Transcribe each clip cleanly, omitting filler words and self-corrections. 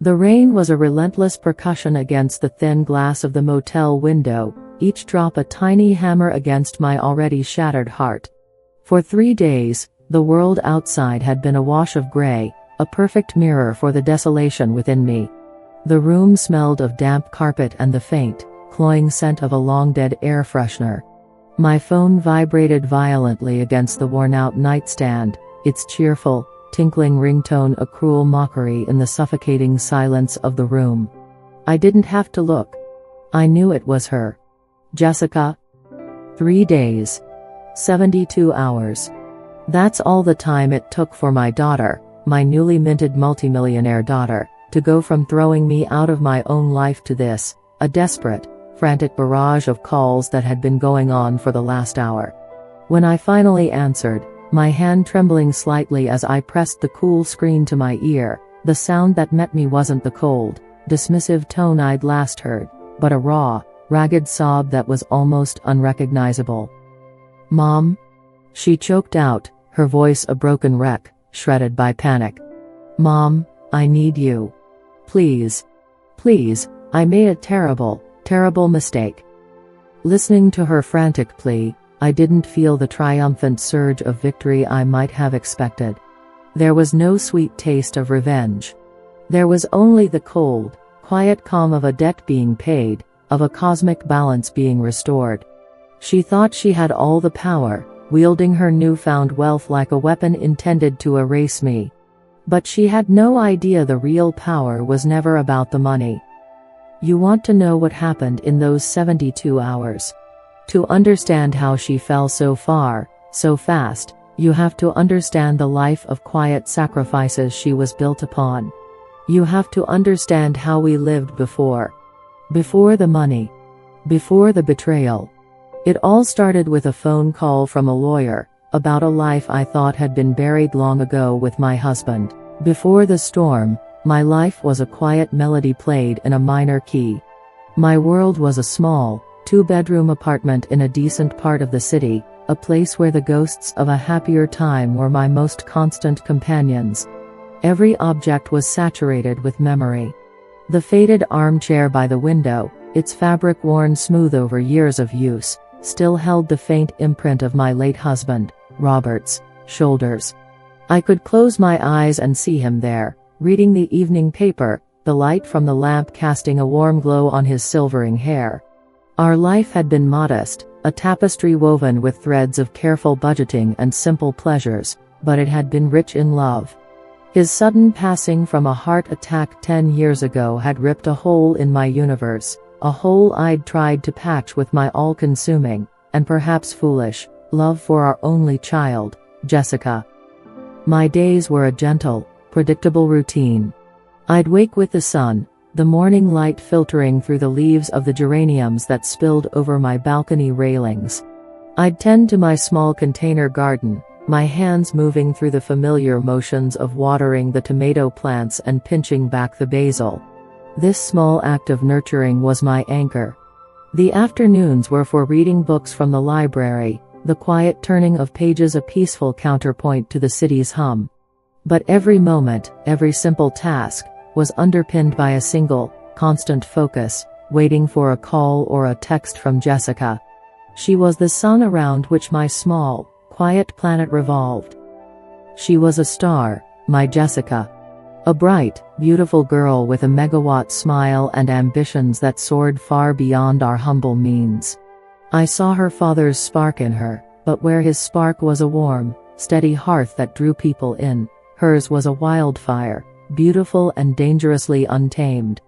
The rain was a relentless percussion against the thin glass of the motel window, each drop a tiny hammer against my already shattered heart. For 3 days, the world outside had been a wash of gray, a perfect mirror for the desolation within me. The room smelled of damp carpet and the faint, cloying scent of a long-dead air freshener. My phone vibrated violently against the worn-out nightstand, its cheerful, tinkling ringtone a cruel mockery in the suffocating silence of the room. I didn't have to look. I knew it was her. Jessica. 3 days. 72 hours. That's all the time it took for my daughter, my newly minted multimillionaire daughter, to go from throwing me out of my own life to this, a desperate, frantic barrage of calls that had been going on for the last hour. When I finally answered, my hand trembling slightly as I pressed the cool screen to my ear, the sound that met me wasn't the cold, dismissive tone I'd last heard, but a raw, ragged sob that was almost unrecognizable. "Mom?" She choked out, her voice a broken wreck, shredded by panic. "Mom, I need you. Please. Please, I made a terrible, terrible mistake." Listening to her frantic plea, I didn't feel the triumphant surge of victory I might have expected. There was no sweet taste of revenge. There was only the cold, quiet calm of a debt being paid, of a cosmic balance being restored. She thought she had all the power, wielding her newfound wealth like a weapon intended to erase me. But she had no idea the real power was never about the money. You want to know what happened in those 72 hours? To understand how she fell so far, so fast, you have to understand the life of quiet sacrifices she was built upon. You have to understand how we lived before. Before the money. Before the betrayal. It all started with a phone call from a lawyer, about a life I thought had been buried long ago with my husband. Before the storm, my life was a quiet melody played in a minor key. My world was a small, 2-bedroom apartment in a decent part of the city, a place where the ghosts of a happier time were my most constant companions. Every object was saturated with memory. The faded armchair by the window, its fabric worn smooth over years of use, still held the faint imprint of my late husband, Robert's, shoulders. I could close my eyes and see him there, reading the evening paper, the light from the lamp casting a warm glow on his silvering hair. Our life had been modest, a tapestry woven with threads of careful budgeting and simple pleasures, but it had been rich in love. His sudden passing from a heart attack 10 years ago had ripped a hole in my universe, a hole I'd tried to patch with my all-consuming, and perhaps foolish, love for our only child, Jessica. My days were a gentle, predictable routine. I'd wake with the sun, the morning light filtering through the leaves of the geraniums that spilled over my balcony railings. I'd tend to my small container garden, my hands moving through the familiar motions of watering the tomato plants and pinching back the basil. This small act of nurturing was my anchor. The afternoons were for reading books from the library, the quiet turning of pages a peaceful counterpoint to the city's hum. But every moment, every simple task, was underpinned by a single, constant focus, waiting for a call or a text from Jessica. She was the sun around which my small, quiet planet revolved. She was a star, my Jessica. A bright, beautiful girl with a megawatt smile and ambitions that soared far beyond our humble means. I saw her father's spark in her, but where his spark was a warm, steady hearth that drew people in, hers was a wildfire, beautiful and dangerously untamed.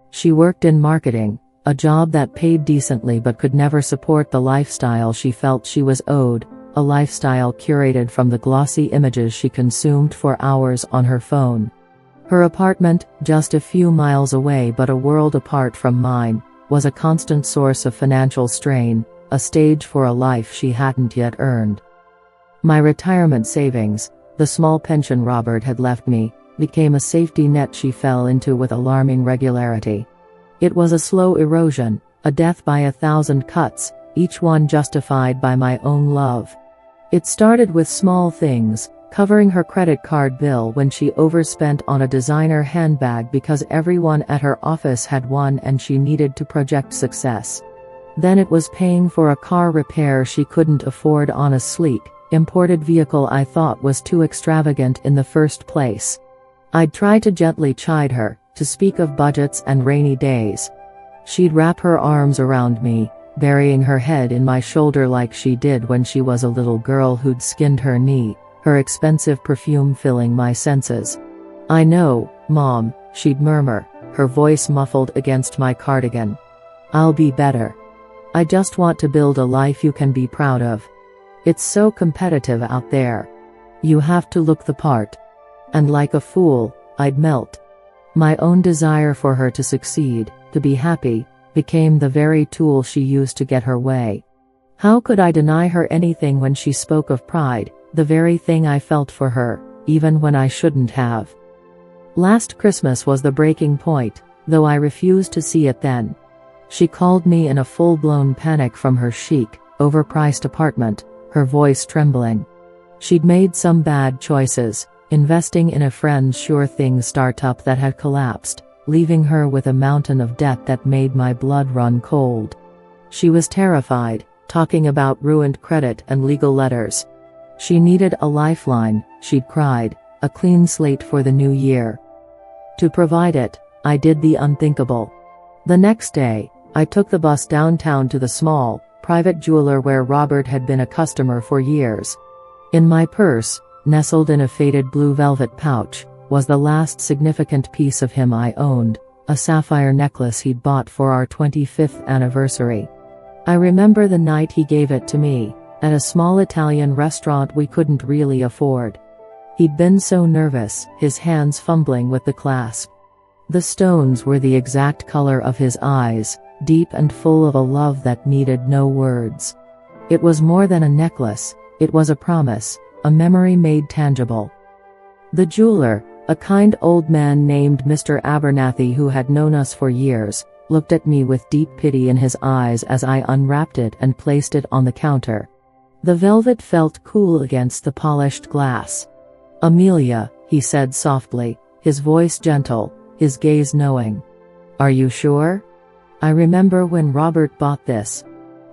She worked in marketing, a job that paid decently but could never support the lifestyle she felt she was owed, a lifestyle curated from the glossy images she consumed for hours on her phone. Her apartment, just a few miles away but a world apart from mine, was a constant source of financial strain, a stage for a life she hadn't yet earned. My retirement savings, the small pension Robert had left me, became a safety net she fell into with alarming regularity. It was a slow erosion, a death by 1,000 cuts, each one justified by my own love. It started with small things, covering her credit card bill when she overspent on a designer handbag because everyone at her office had one and she needed to project success. Then it was paying for a car repair she couldn't afford on a sleek, imported vehicle I thought was too extravagant in the first place. I'd try to gently chide her, to speak of budgets and rainy days. She'd wrap her arms around me, burying her head in my shoulder like she did when she was a little girl who'd skinned her knee, her expensive perfume filling my senses. "I know, Mom," she'd murmur, her voice muffled against my cardigan. "I'll be better. I just want to build a life you can be proud of. It's so competitive out there. You have to look the part." And like a fool, I'd melt. My own desire for her to succeed, to be happy, became the very tool she used to get her way. How could I deny her anything when she spoke of pride, the very thing I felt for her, even when I shouldn't have? Last Christmas was the breaking point, though I refused to see it then. She called me in a full-blown panic from her chic, overpriced apartment, her voice trembling. She'd made some bad choices, investing in a friend's sure-thing startup that had collapsed, leaving her with a mountain of debt that made my blood run cold. She was terrified, talking about ruined credit and legal letters. She needed a lifeline, she'd cried, a clean slate for the new year. To provide it, I did the unthinkable. The next day, I took the bus downtown to the small, private jeweler where Robert had been a customer for years. In my purse, nestled in a faded blue velvet pouch, was the last significant piece of him I owned, a sapphire necklace he'd bought for our 25th anniversary. I remember the night he gave it to me, at a small Italian restaurant we couldn't really afford. He'd been so nervous, his hands fumbling with the clasp. The stones were the exact color of his eyes, deep and full of a love that needed no words. It was more than a necklace, it was a promise, a memory made tangible. The jeweler, a kind old man named Mr. Abernathy who had known us for years, looked at me with deep pity in his eyes as I unwrapped it and placed it on the counter. The velvet felt cool against the polished glass. "Amelia," he said softly, his voice gentle, his gaze knowing. "Are you sure? I remember when Robert bought this.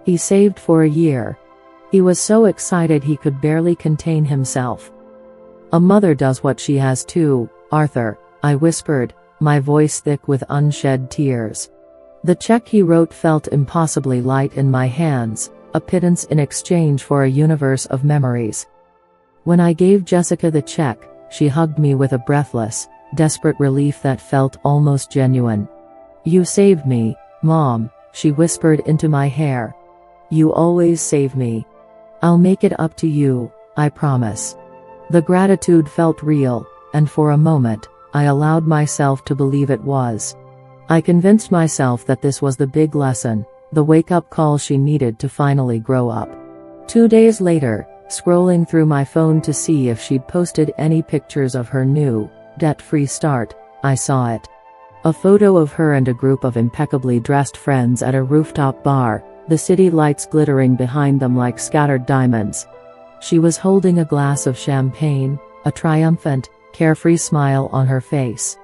He saved for a year. He was so excited he could barely contain himself." "A mother does what she has to, Arthur," I whispered, my voice thick with unshed tears. The check he wrote felt impossibly light in my hands, a pittance in exchange for a universe of memories. When I gave Jessica the check, she hugged me with a breathless, desperate relief that felt almost genuine. "You saved me, Mom," she whispered into my hair. "You always save me. I'll make it up to you, I promise." The gratitude felt real, and for a moment, I allowed myself to believe it was. I convinced myself that this was the big lesson, the wake-up call she needed to finally grow up. 2 days later, scrolling through my phone to see if she'd posted any pictures of her new, debt-free start, I saw it. A photo of her and a group of impeccably dressed friends at a rooftop bar, the city lights glittering behind them like scattered diamonds. She was holding a glass of champagne, a triumphant, carefree smile on her face.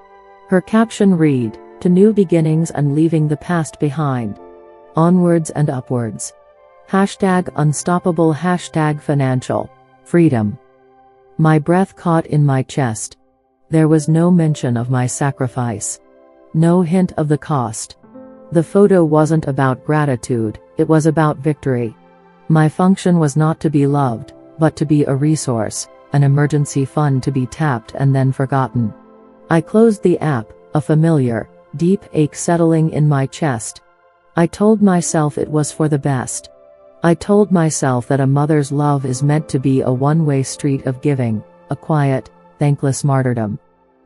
Her caption read, "To new beginnings and leaving the past behind. Onwards and upwards. #unstoppable #financial freedom." My breath caught in my chest. There was no mention of my sacrifice. No hint of the cost. The photo wasn't about gratitude, it was about victory. My function was not to be loved, but to be a resource, an emergency fund to be tapped and then forgotten. I closed the app, a familiar, deep ache settling in my chest. I told myself it was for the best. I told myself that a mother's love is meant to be a one-way street of giving, a quiet, thankless martyrdom.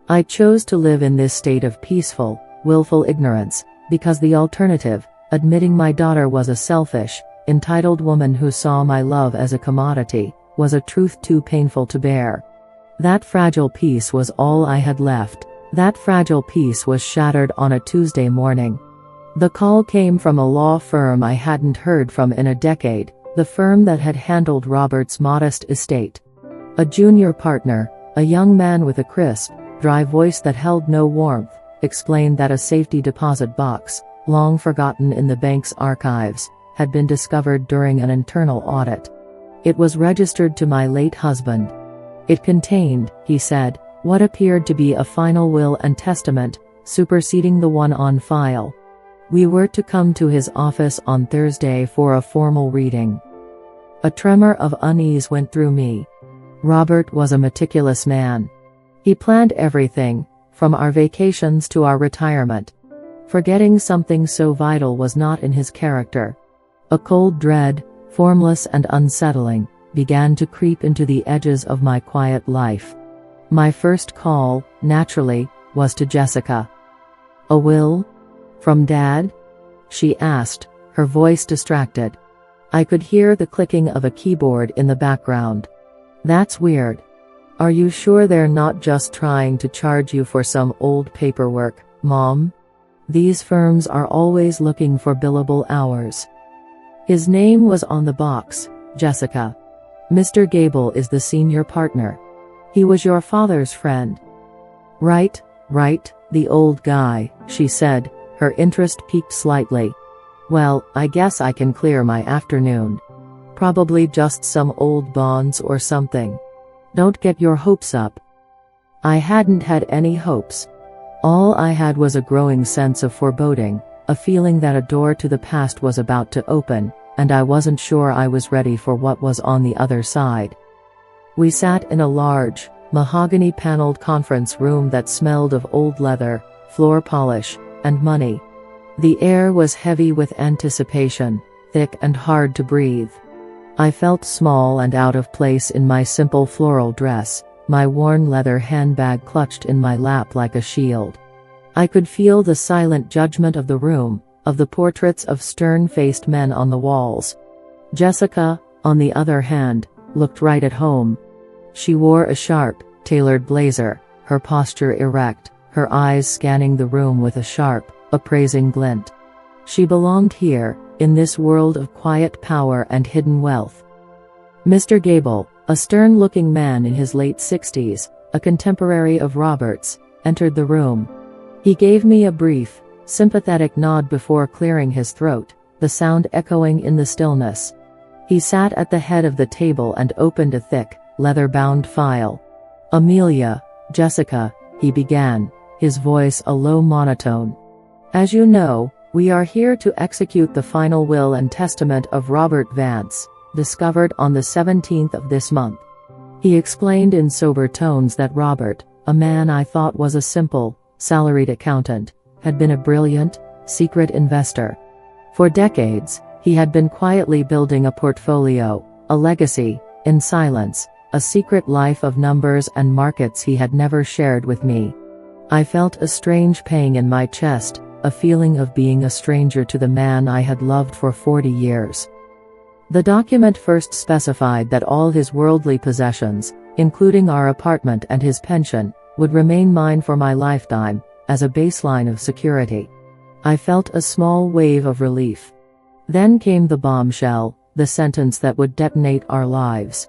I chose to live in this state of peaceful, willful ignorance, because the alternative, admitting my daughter was a selfish, entitled woman who saw my love as a commodity, was a truth too painful to bear. That fragile peace was all I had left. That fragile peace was shattered on a Tuesday morning. The call came from a law firm I hadn't heard from in a decade, the firm that had handled Robert's modest estate. A junior partner, a young man with a crisp, dry voice that held no warmth, explained that a safety deposit box, long forgotten in the bank's archives, had been discovered during an internal audit. It was registered to my late husband. It contained, he said, what appeared to be a final will and testament, superseding the one on file. We were to come to his office on Thursday for a formal reading. A tremor of unease went through me. Robert was a meticulous man. He planned everything, from our vacations to our retirement. Forgetting something so vital was not in his character. A cold dread, formless and unsettling, began to creep into the edges of my quiet life. My first call, naturally, was to Jessica. "A will? From Dad?" she asked, her voice distracted. I could hear the clicking of a keyboard in the background. "That's weird. Are you sure they're not just trying to charge you for some old paperwork, Mom? These firms are always looking for billable hours." His name was on the box, Jessica. "Mr. Gable is the senior partner. He was your father's friend." Right, the old guy," she said, her interest piqued slightly. "Well, I guess I can clear my afternoon. Probably just some old bonds or something. Don't get your hopes up." I hadn't had any hopes. All I had was a growing sense of foreboding, a feeling that a door to the past was about to open, and I wasn't sure I was ready for what was on the other side. We sat in a large, mahogany-paneled conference room that smelled of old leather, floor polish, and money. The air was heavy with anticipation, thick and hard to breathe. I felt small and out of place in my simple floral dress, my worn leather handbag clutched in my lap like a shield. I could feel the silent judgment of the room, of the portraits of stern-faced men on the walls. Jessica, on the other hand, looked right at home. She wore a sharp, tailored blazer, her posture erect, her eyes scanning the room with a sharp, appraising glint. She belonged here, in this world of quiet power and hidden wealth. Mr. Gable, a stern-looking man in his late 60s, a contemporary of Robert's, entered the room. He gave me a brief, sympathetic nod before clearing his throat, the sound echoing in the stillness. He sat at the head of the table and opened a thick, leather-bound file. "Amelia, Jessica," he began, his voice a low monotone. "As you know, we are here to execute the final will and testament of Robert Vance, discovered on the 17th of this month." He explained in sober tones that Robert, a man I thought was a simple, salaried accountant, had been a brilliant, secret investor. For decades, he had been quietly building a portfolio, a legacy, in silence, a secret life of numbers and markets he had never shared with me. I felt a strange pang in my chest, a feeling of being a stranger to the man I had loved for 40 years. The document first specified that all his worldly possessions, including our apartment and his pension, would remain mine for my lifetime, as a baseline of security. I felt a small wave of relief. Then came the bombshell, the sentence that would detonate our lives.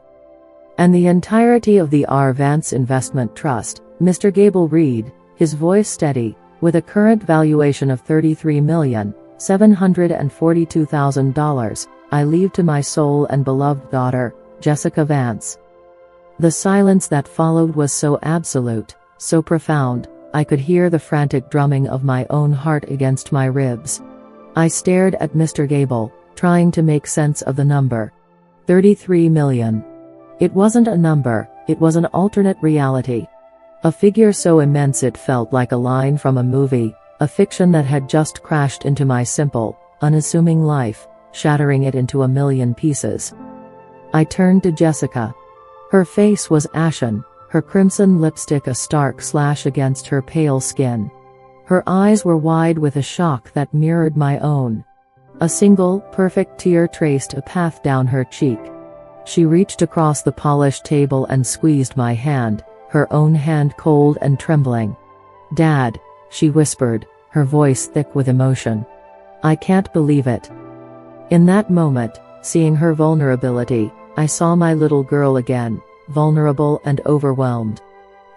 "And the entirety of the R. Vance Investment Trust," Mr. Gable read, his voice steady, "with a current valuation of $33,742,000, I leave to my sole and beloved daughter, Jessica Vance." The silence that followed was so absolute, so profound, I could hear the frantic drumming of my own heart against my ribs. I stared at Mr. Gable, trying to make sense of the number. 33 million. It wasn't a number, it was an alternate reality. A figure so immense it felt like a line from a movie, a fiction that had just crashed into my simple, unassuming life, shattering it into a million pieces. I turned to Jessica. Her face was ashen, her crimson lipstick a stark slash against her pale skin. Her eyes were wide with a shock that mirrored my own. A single, perfect tear traced a path down her cheek. She reached across the polished table and squeezed my hand, her own hand cold and trembling. "Dad," she whispered, her voice thick with emotion. "I can't believe it." In that moment, seeing her vulnerability, I saw my little girl again, vulnerable and overwhelmed.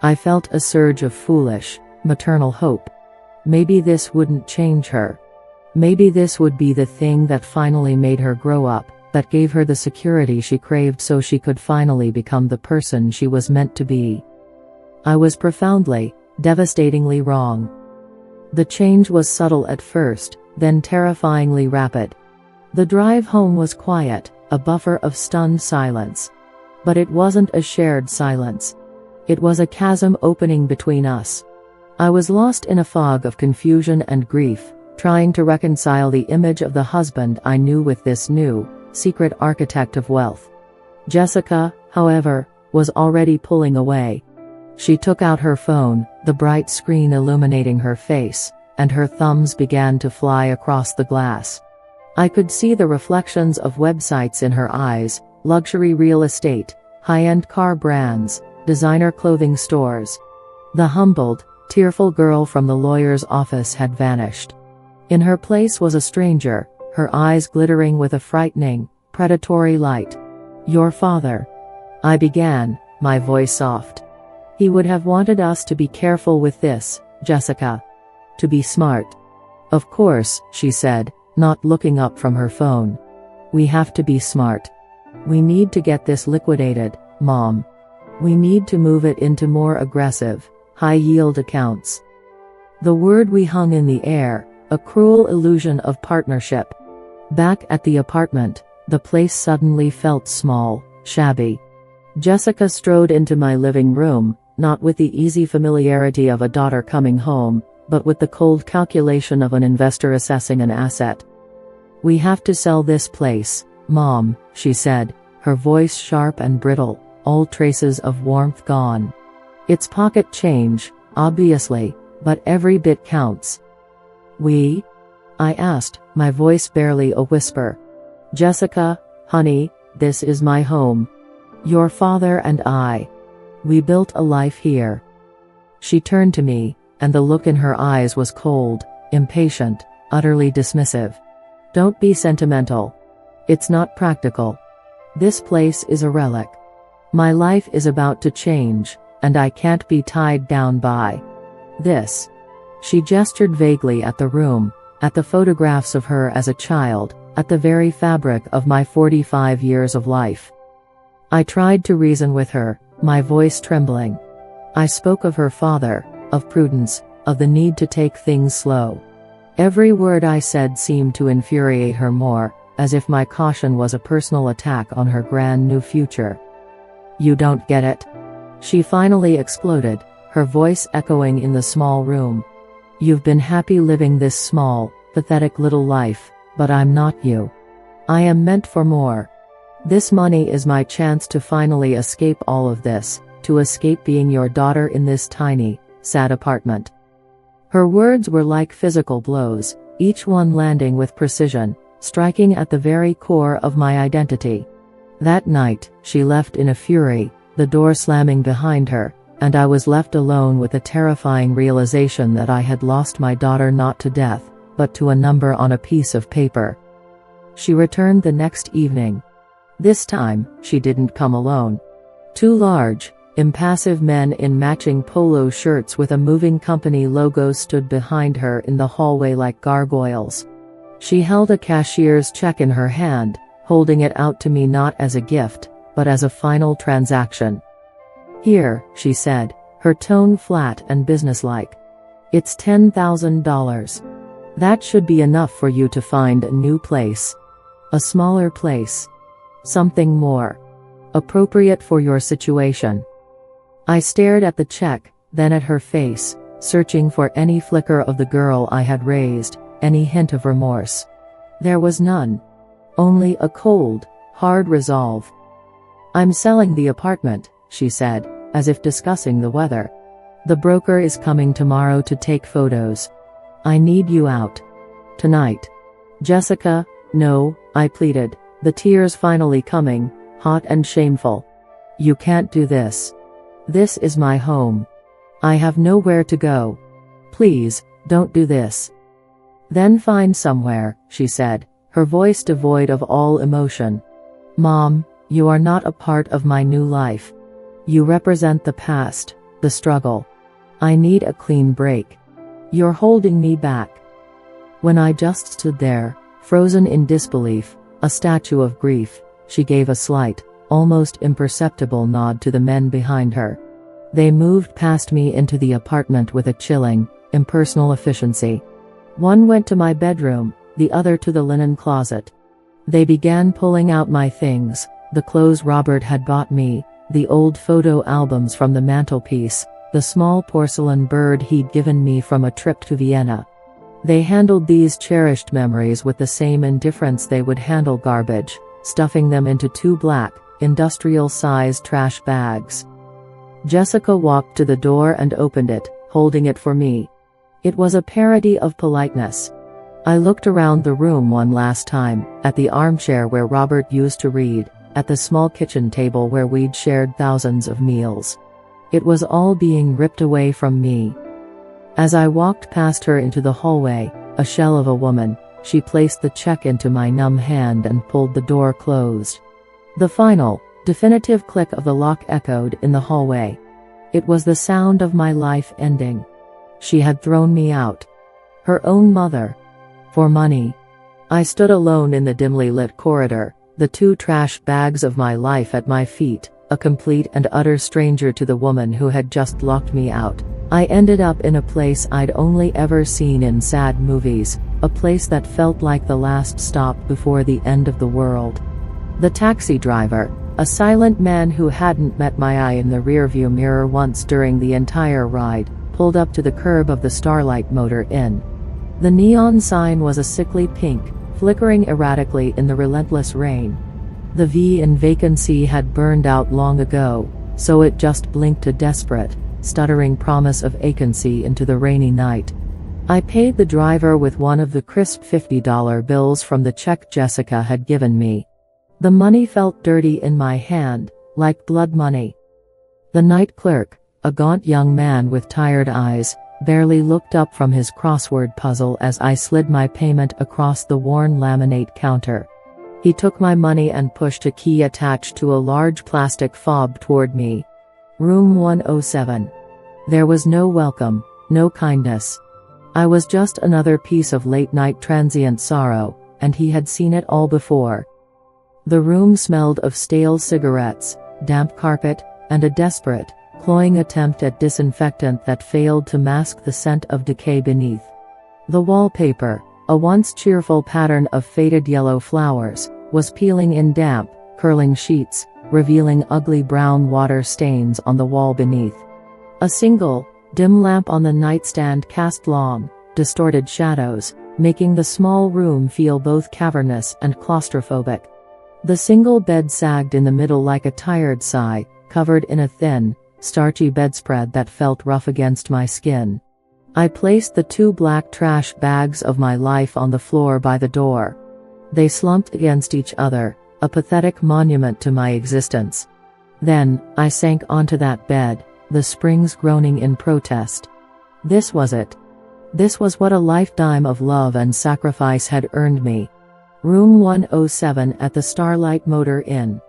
I felt a surge of foolish, maternal hope. Maybe this wouldn't change her. Maybe this would be the thing that finally made her grow up, that gave her the security she craved so she could finally become the person she was meant to be. I was profoundly, devastatingly wrong. The change was subtle at first, then terrifyingly rapid. The drive home was quiet, a buffer of stunned silence. But it wasn't a shared silence. It was a chasm opening between us. I was lost in a fog of confusion and grief, trying to reconcile the image of the husband I knew with this new, secret architect of wealth. Jessica, however, was already pulling away. She took out her phone, the bright screen illuminating her face, and her thumbs began to fly across the glass. I could see the reflections of websites in her eyes, luxury real estate, high-end car brands, designer clothing stores. The humbled, tearful girl from the lawyer's office had vanished. In her place was a stranger, her eyes glittering with a frightening, predatory light. "Your father," I began, my voice soft. "He would have wanted us to be careful with this, Jessica. To be smart." "Of course," she said, not looking up from her phone. "We have to be smart. We need to get this liquidated, Mom. We need to move it into more aggressive, high-yield accounts." The word we hung in the air, a cruel illusion of partnership. Back at the apartment, the place suddenly felt small, shabby. Jessica strode into my living room, not with the easy familiarity of a daughter coming home, but with the cold calculation of an investor assessing an asset. "We have to sell this place, Mom," she said, her voice sharp and brittle, all traces of warmth gone. "It's pocket change, obviously, but every bit counts." "We?" I asked, my voice barely a whisper. "Jessica, honey, this is my home. Your father and I. We built a life here." She turned to me, and the look in her eyes was cold, impatient, utterly dismissive. "Don't be sentimental. It's not practical. This place is a relic. My life is about to change, and I can't be tied down by this." She gestured vaguely at the room, at the photographs of her as a child, at the very fabric of my 45 years of life. I tried to reason with her, my voice trembling. I spoke of her father, of prudence, of the need to take things slow. Every word I said seemed to infuriate her more, as if my caution was a personal attack on her grand new future. "You don't get it?" she finally exploded, her voice echoing in the small room. "You've been happy living this small, pathetic little life, but I'm not you. I am meant for more. This money is my chance to finally escape all of this, to escape being your daughter in this tiny, sad apartment." Her words were like physical blows, each one landing with precision, striking at the very core of my identity. That night, she left in a fury, the door slamming behind her, and I was left alone with the terrifying realization that I had lost my daughter not to death, but to a number on a piece of paper. She returned the next evening. This time, she didn't come alone. Two large, impassive men in matching polo shirts with a moving company logo stood behind her in the hallway like gargoyles. She held a cashier's check in her hand, holding it out to me not as a gift, but as a final transaction. "Here," she said, her tone flat and businesslike. "It's $10,000. That should be enough for you to find a new place. A smaller place. Something more appropriate for your situation." I stared at the check, then at her face, searching for any flicker of the girl I had raised, any hint of remorse. There was none. Only a cold, hard resolve. "I'm selling the apartment," she said, as if discussing the weather. "The broker is coming tomorrow to take photos. I need you out. Tonight." "Jessica, no," I pleaded, the tears finally coming, hot and shameful. "You can't do this. This is my home. I have nowhere to go. Please, don't do this." "Then find somewhere," she said, her voice devoid of all emotion. "Mom, you are not a part of my new life. You represent the past, the struggle. I need a clean break. You're holding me back." When I just stood there, frozen in disbelief, a statue of grief, she gave a slight, almost imperceptible nod to the men behind her. They moved past me into the apartment with a chilling, impersonal efficiency. One went to my bedroom, the other to the linen closet. They began pulling out my things, the clothes Robert had bought me, the old photo albums from the mantelpiece, the small porcelain bird he'd given me from a trip to Vienna. They handled these cherished memories with the same indifference they would handle garbage, stuffing them into 2 black, industrial-sized trash bags. Jessica walked to the door and opened it, holding it for me. It was a parody of politeness. I looked around the room one last time, at the armchair where Robert used to read, at the small kitchen table where we'd shared thousands of meals. It was all being ripped away from me. As I walked past her into the hallway, a shell of a woman, she placed the check into my numb hand and pulled the door closed. The final, definitive click of the lock echoed in the hallway. It was the sound of my life ending. She had thrown me out. Her own mother. For money. I stood alone in the dimly lit corridor, the 2 trash bags of my life at my feet, a complete and utter stranger to the woman who had just locked me out. I ended up in a place I'd only ever seen in sad movies, a place that felt like the last stop before the end of the world. The taxi driver, a silent man who hadn't met my eye in the rearview mirror once during the entire ride, pulled up to the curb of the Starlight Motor Inn. The neon sign was a sickly pink, flickering erratically in the relentless rain. The V in vacancy had burned out long ago, so it just blinked a desperate, stuttering promise of vacancy into the rainy night. I paid the driver with one of the crisp $50 bills from the check Jessica had given me. The money felt dirty in my hand, like blood money. The night clerk, a gaunt young man with tired eyes, barely looked up from his crossword puzzle as I slid my payment across the worn laminate counter. He took my money and pushed a key attached to a large plastic fob toward me. Room 107. There was no welcome, no kindness. I was just another piece of late-night transient sorrow, and he had seen it all before. The room smelled of stale cigarettes, damp carpet, and a desperate, cloying attempt at disinfectant that failed to mask the scent of decay beneath. The wallpaper, a once cheerful pattern of faded yellow flowers, was peeling in damp, curling sheets, revealing ugly brown water stains on the wall beneath. A single, dim lamp on the nightstand cast long, distorted shadows, making the small room feel both cavernous and claustrophobic. The single bed sagged in the middle like a tired sigh, covered in a thin, starchy bedspread that felt rough against my skin. I placed the 2 black trash bags of my life on the floor by the door. They slumped against each other, a pathetic monument to my existence. Then, I sank onto that bed, the springs groaning in protest. This was it. This was what a lifetime of love and sacrifice had earned me. Room 107 at the Starlight Motor Inn.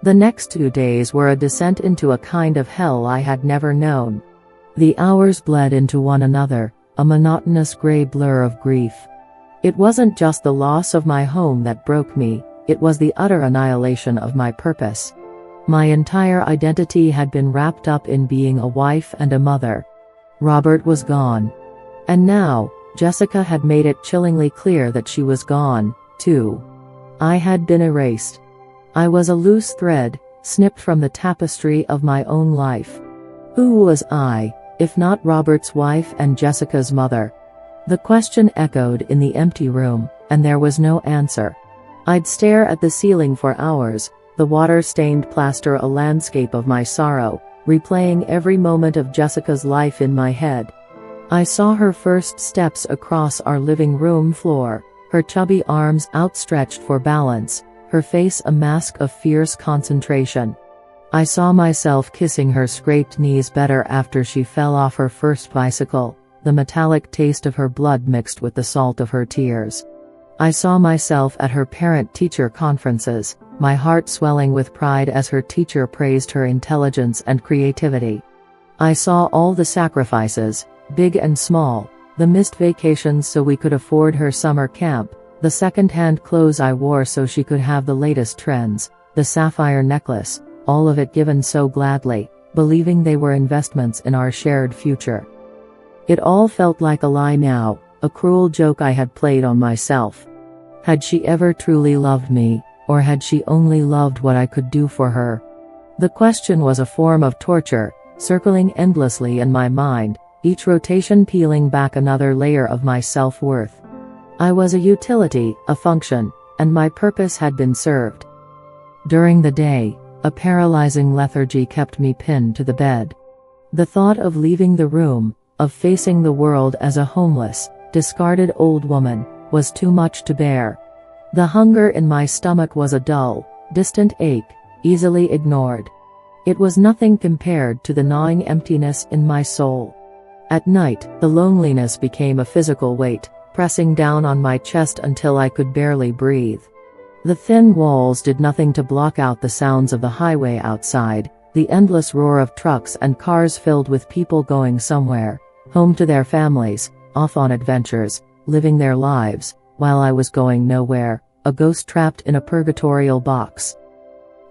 The next 2 days were a descent into a kind of hell I had never known. The hours bled into one another, a monotonous gray blur of grief. It wasn't just the loss of my home that broke me, it was the utter annihilation of my purpose. My entire identity had been wrapped up in being a wife and a mother. Robert was gone. And now, Jessica had made it chillingly clear that she was gone, too. I had been erased. I was a loose thread, snipped from the tapestry of my own life. Who was I, if not Robert's wife and Jessica's mother? The question echoed in the empty room, and there was no answer. I'd stare at the ceiling for hours, the water-stained plaster a landscape of my sorrow, replaying every moment of Jessica's life in my head. I saw her first steps across our living room floor, her chubby arms outstretched for balance, her face a mask of fierce concentration. I saw myself kissing her scraped knees better after she fell off her first bicycle, the metallic taste of her blood mixed with the salt of her tears. I saw myself at her parent-teacher conferences, my heart swelling with pride as her teacher praised her intelligence and creativity. I saw all the sacrifices, big and small, the missed vacations so we could afford her summer camp, the second-hand clothes I wore so she could have the latest trends, the sapphire necklace, all of it given so gladly, believing they were investments in our shared future. It all felt like a lie now, a cruel joke I had played on myself. Had she ever truly loved me, or had she only loved what I could do for her? The question was a form of torture, circling endlessly in my mind, each rotation peeling back another layer of my self-worth. I was a utility, a function, and my purpose had been served. During the day, a paralyzing lethargy kept me pinned to the bed. The thought of leaving the room, of facing the world as a homeless, discarded old woman, was too much to bear. The hunger in my stomach was a dull, distant ache, easily ignored. It was nothing compared to the gnawing emptiness in my soul. At night, the loneliness became a physical weight, pressing down on my chest until I could barely breathe. The thin walls did nothing to block out the sounds of the highway outside, the endless roar of trucks and cars filled with people going somewhere, home to their families, off on adventures, living their lives, while I was going nowhere, a ghost trapped in a purgatorial box.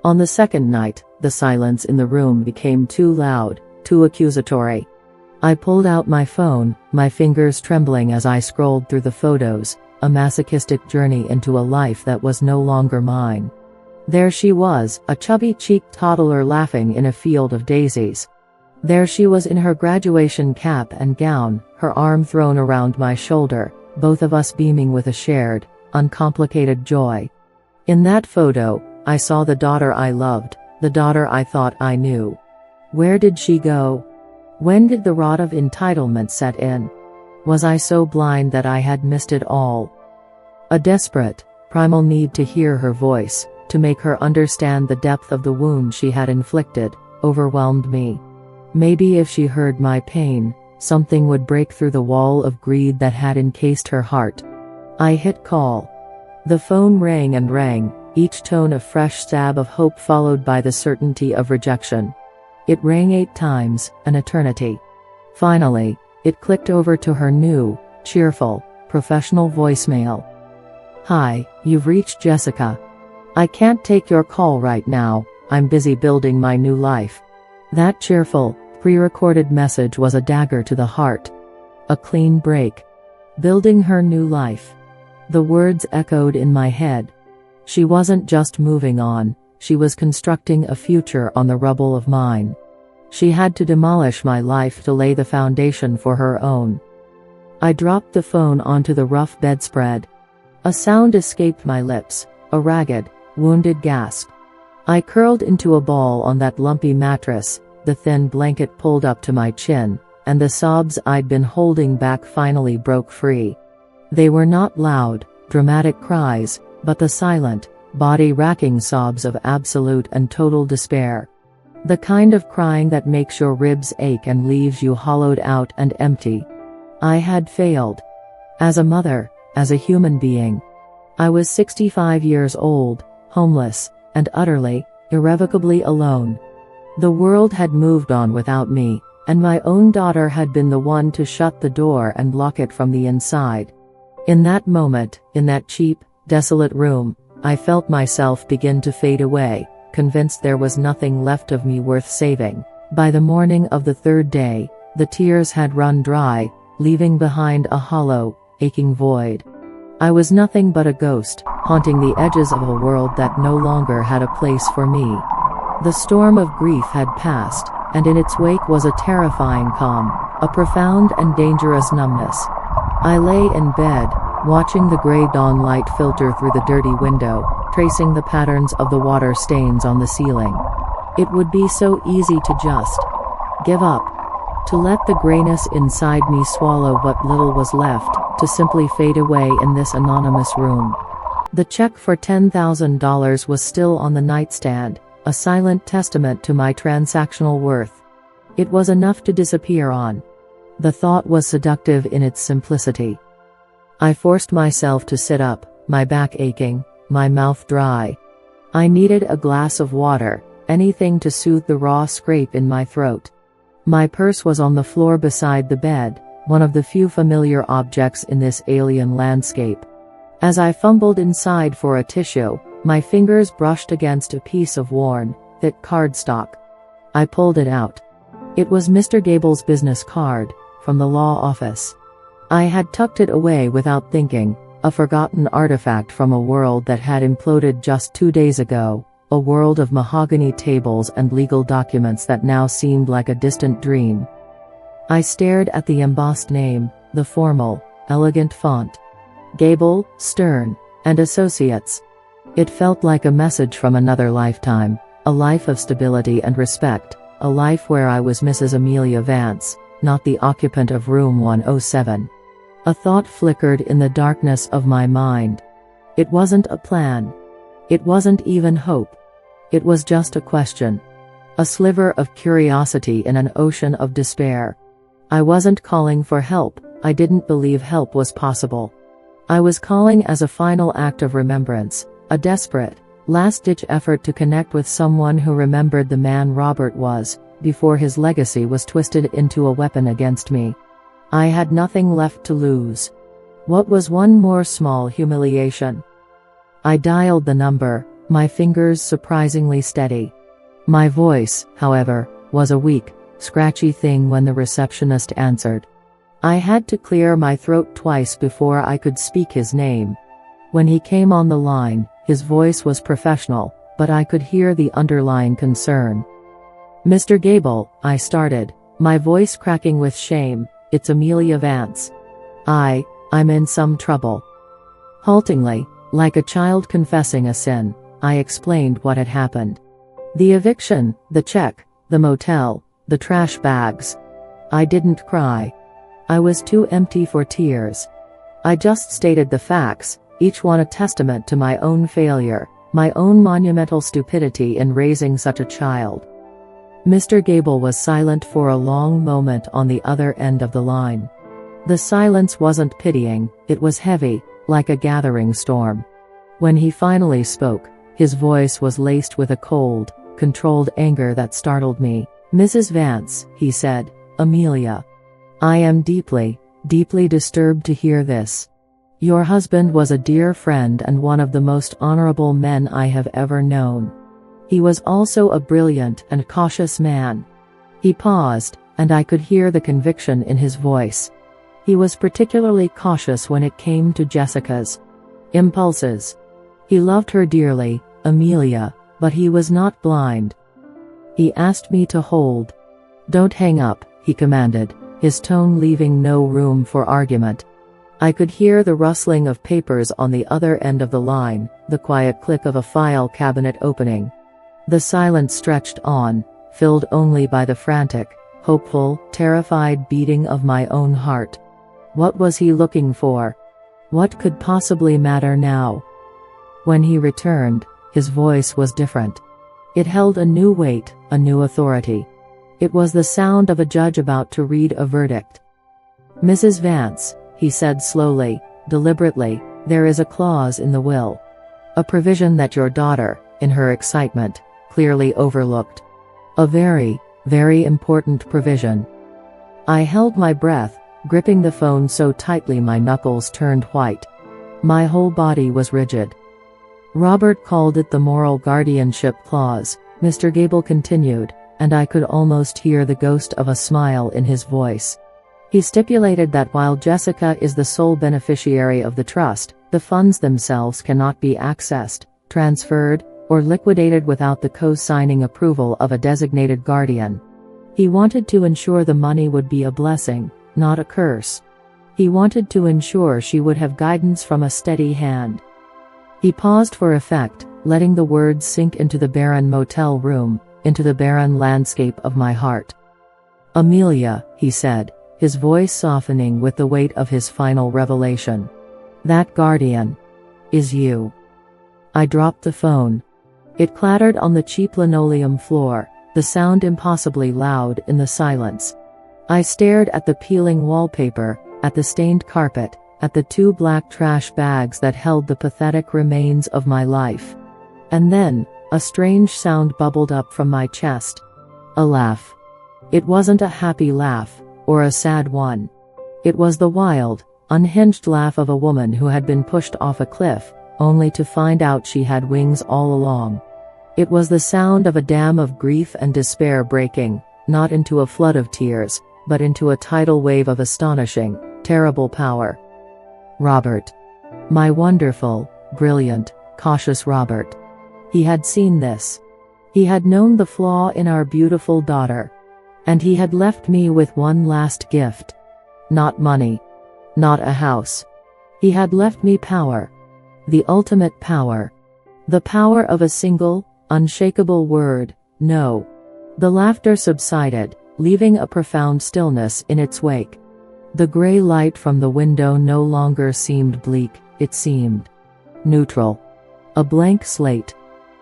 On the second night, the silence in the room became too loud, too accusatory. I pulled out my phone, my fingers trembling as I scrolled through the photos, a masochistic journey into a life that was no longer mine. There she was, a chubby-cheeked toddler laughing in a field of daisies. There she was in her graduation cap and gown, her arm thrown around my shoulder, both of us beaming with a shared, uncomplicated joy. In that photo, I saw the daughter I loved, the daughter I thought I knew. Where did she go? When did the rot of entitlement set in? Was I so blind that I had missed it all? A desperate, primal need to hear her voice, to make her understand the depth of the wound she had inflicted, overwhelmed me. Maybe if she heard my pain, something would break through the wall of greed that had encased her heart. I hit call. The phone rang and rang, each tone a fresh stab of hope followed by the certainty of rejection. It rang 8 times, an eternity. Finally, it clicked over to her new, cheerful, professional voicemail. "Hi, you've reached Jessica. I can't take your call right now, I'm busy building my new life." That cheerful, pre-recorded message was a dagger to the heart. A clean break. Building her new life. The words echoed in my head. She wasn't just moving on, she was constructing a future on the rubble of mine. She had to demolish my life to lay the foundation for her own. I dropped the phone onto the rough bedspread. A sound escaped my lips, a ragged, wounded gasp. I curled into a ball on that lumpy mattress, the thin blanket pulled up to my chin, and the sobs I'd been holding back finally broke free. They were not loud, dramatic cries, but the silent, body-racking sobs of absolute and total despair. The kind of crying that makes your ribs ache and leaves you hollowed out and empty. I had failed. As a mother, as a human being. I was 65 years old, homeless, and utterly, irrevocably alone. The world had moved on without me, and my own daughter had been the one to shut the door and lock it from the inside. In that moment, in that cheap, desolate room, I felt myself begin to fade away, convinced there was nothing left of me worth saving. By the morning of the 3rd day, the tears had run dry, leaving behind a hollow, aching void. I was nothing but a ghost, haunting the edges of a world that no longer had a place for me. The storm of grief had passed, and in its wake was a terrifying calm, a profound and dangerous numbness. I lay in bed, watching the gray dawn light filter through the dirty window, tracing the patterns of the water stains on the ceiling. It would be so easy to just give up, to let the grayness inside me swallow what little was left, to simply fade away in this anonymous room. The check for $10,000 was still on the nightstand, a silent testament to my transactional worth. It was enough to disappear on. The thought was seductive in its simplicity. I forced myself to sit up, my back aching, my mouth dry. I needed a glass of water, anything to soothe the raw scrape in my throat. My purse was on the floor beside the bed, one of the few familiar objects in this alien landscape. As I fumbled inside for a tissue, my fingers brushed against a piece of worn, thick cardstock. I pulled it out. It was Mr. Gable's business card, from the law office. I had tucked it away without thinking, a forgotten artifact from a world that had imploded just 2 days ago, a world of mahogany tables and legal documents that now seemed like a distant dream. I stared at the embossed name, the formal, elegant font. Gable, Stern, and Associates. It felt like a message from another lifetime, a life of stability and respect, a life where I was Mrs. Amelia Vance, not the occupant of room 107. A thought flickered in the darkness of my mind. It wasn't a plan. It wasn't even hope. It was just a question. A sliver of curiosity in an ocean of despair. I wasn't calling for help, I didn't believe help was possible. I was calling as a final act of remembrance, a desperate, last-ditch effort to connect with someone who remembered the man Robert was, before his legacy was twisted into a weapon against me. I had nothing left to lose. What was one more small humiliation? I dialed the number, my fingers surprisingly steady. My voice, however, was a weak, scratchy thing when the receptionist answered. I had to clear my throat twice before I could speak his name. When he came on the line, his voice was professional, but I could hear the underlying concern. "Mr. Gable," I started, my voice cracking with shame, "it's Amelia Vance. I'm in some trouble." Haltingly, like a child confessing a sin, I explained what had happened. The eviction, the check, the motel, the trash bags. I didn't cry. I was too empty for tears. I just stated the facts, each one a testament to my own failure, my own monumental stupidity in raising such a child. Mr. Gable was silent for a long moment on the other end of the line. The silence wasn't pitying, it was heavy, like a gathering storm. When he finally spoke, his voice was laced with a cold, controlled anger that startled me. "Mrs. Vance," he said, "Amelia. I am deeply, deeply disturbed to hear this. Your husband was a dear friend and one of the most honorable men I have ever known. He was also a brilliant and cautious man." He paused, and I could hear the conviction in his voice. He was particularly cautious when it came to Jessica's impulses. He loved her dearly, Amelia, but he was not blind. He asked me to hold. "Don't hang up," he commanded, his tone leaving no room for argument. I could hear the rustling of papers on the other end of the line, the quiet click of a file cabinet opening. The silence stretched on, filled only by the frantic, hopeful, terrified beating of my own heart. What was he looking for? What could possibly matter now? When he returned, his voice was different. It held a new weight, a new authority. It was the sound of a judge about to read a verdict. "Mrs. Vance," he said slowly, deliberately, "there is a clause in the will. A provision that your daughter, in her excitement, clearly overlooked. A very, very important provision." I held my breath, gripping the phone so tightly my knuckles turned white. My whole body was rigid. "Robert called it the moral guardianship clause," Mr. Gable continued, and I could almost hear the ghost of a smile in his voice. "He stipulated that while Jessica is the sole beneficiary of the trust, the funds themselves cannot be accessed, transferred, or liquidated without the co-signing approval of a designated guardian. He wanted to ensure the money would be a blessing, not a curse. He wanted to ensure she would have guidance from a steady hand." He paused for effect, letting the words sink into the barren motel room, into the barren landscape of my heart. "Amelia," he said, his voice softening with the weight of his final revelation. "That guardian is you." I dropped the phone. It clattered on the cheap linoleum floor, the sound impossibly loud in the silence. I stared at the peeling wallpaper, at the stained carpet, at the 2 black trash bags that held the pathetic remains of my life. And then, a strange sound bubbled up from my chest. A laugh. It wasn't a happy laugh, or a sad one. It was the wild, unhinged laugh of a woman who had been pushed off a cliff, only to find out she had wings all along. It was the sound of a dam of grief and despair breaking, not into a flood of tears, but into a tidal wave of astonishing, terrible power. Robert. My wonderful, brilliant, cautious Robert. He had seen this. He had known the flaw in our beautiful daughter. And he had left me with one last gift. Not money. Not a house. He had left me power. The ultimate power. The power of a single, unshakable word, no. The laughter subsided, leaving a profound stillness in its wake. The gray light from the window no longer seemed bleak, it seemed neutral. A blank slate.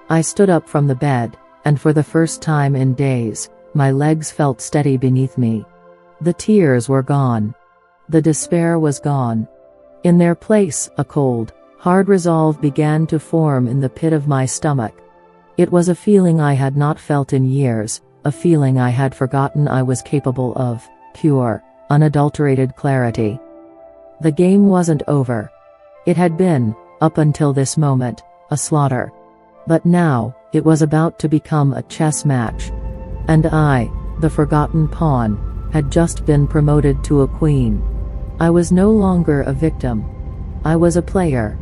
I stood up from the bed, and for the first time in days, my legs felt steady beneath me. The tears were gone. The despair was gone. In their place, a cold, hard resolve began to form in the pit of my stomach. It was a feeling I had not felt in years, a feeling I had forgotten I was capable of, pure, unadulterated clarity. The game wasn't over. It had been, up until this moment, a slaughter. But now, it was about to become a chess match. And I, the forgotten pawn, had just been promoted to a queen. I was no longer a victim. I was a player.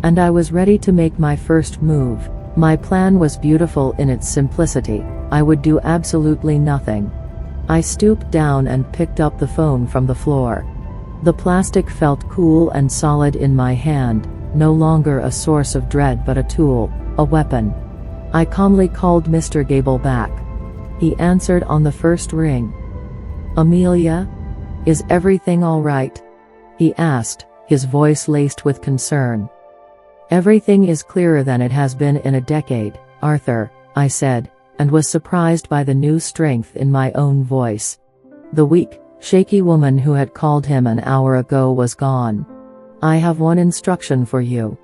And I was ready to make my first move. My plan was beautiful in its simplicity. I would do absolutely nothing. I stooped down and picked up the phone from the floor. The plastic felt cool and solid in my hand, no longer a source of dread but a tool, a weapon. I calmly called Mr. Gable back. He answered on the first ring. "Amelia? Is everything all right?" he asked, his voice laced with concern. "Everything is clearer than it has been in a decade, Arthur," I said, and was surprised by the new strength in my own voice. The weak, shaky woman who had called him an hour ago was gone. "I have one instruction for you.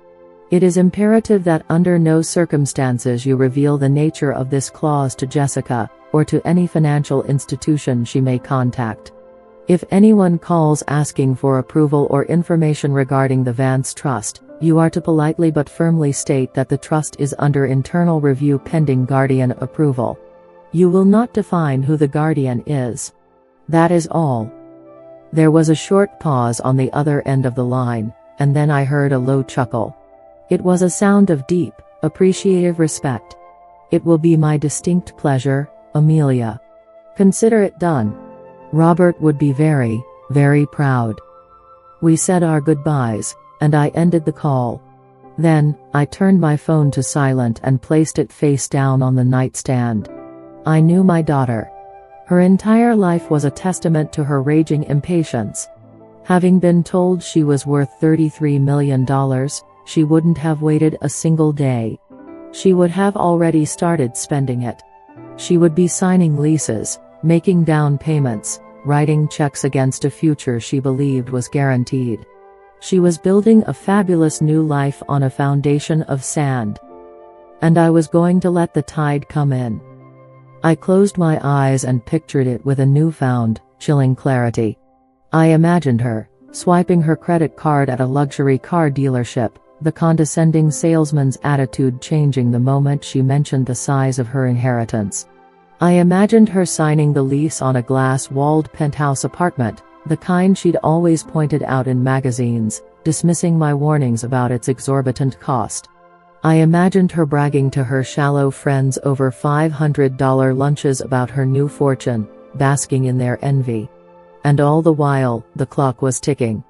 It is imperative that under no circumstances you reveal the nature of this clause to Jessica, or to any financial institution she may contact. If anyone calls asking for approval or information regarding the Vance Trust, you are to politely but firmly state that the trust is under internal review pending guardian approval. You will not define who the guardian is. That is all." There was a short pause on the other end of the line, and then I heard a low chuckle. It was a sound of deep, appreciative respect. "It will be my distinct pleasure, Amelia. Consider it done. Robert would be very, very proud." We said our goodbyes, and I ended the call. Then, I turned my phone to silent and placed it face down on the nightstand. I knew my daughter. Her entire life was a testament to her raging impatience. Having been told she was worth $33 million, she wouldn't have waited a single day. She would have already started spending it. She would be signing leases, making down payments, writing checks against a future she believed was guaranteed. She was building a fabulous new life on a foundation of sand. And I was going to let the tide come in. I closed my eyes and pictured it with a newfound, chilling clarity. I imagined her, swiping her credit card at a luxury car dealership, the condescending salesman's attitude changing the moment she mentioned the size of her inheritance. I imagined her signing the lease on a glass-walled penthouse apartment, the kind she'd always pointed out in magazines, dismissing my warnings about its exorbitant cost. I imagined her bragging to her shallow friends over $500 lunches about her new fortune, basking in their envy. And all the while, the clock was ticking.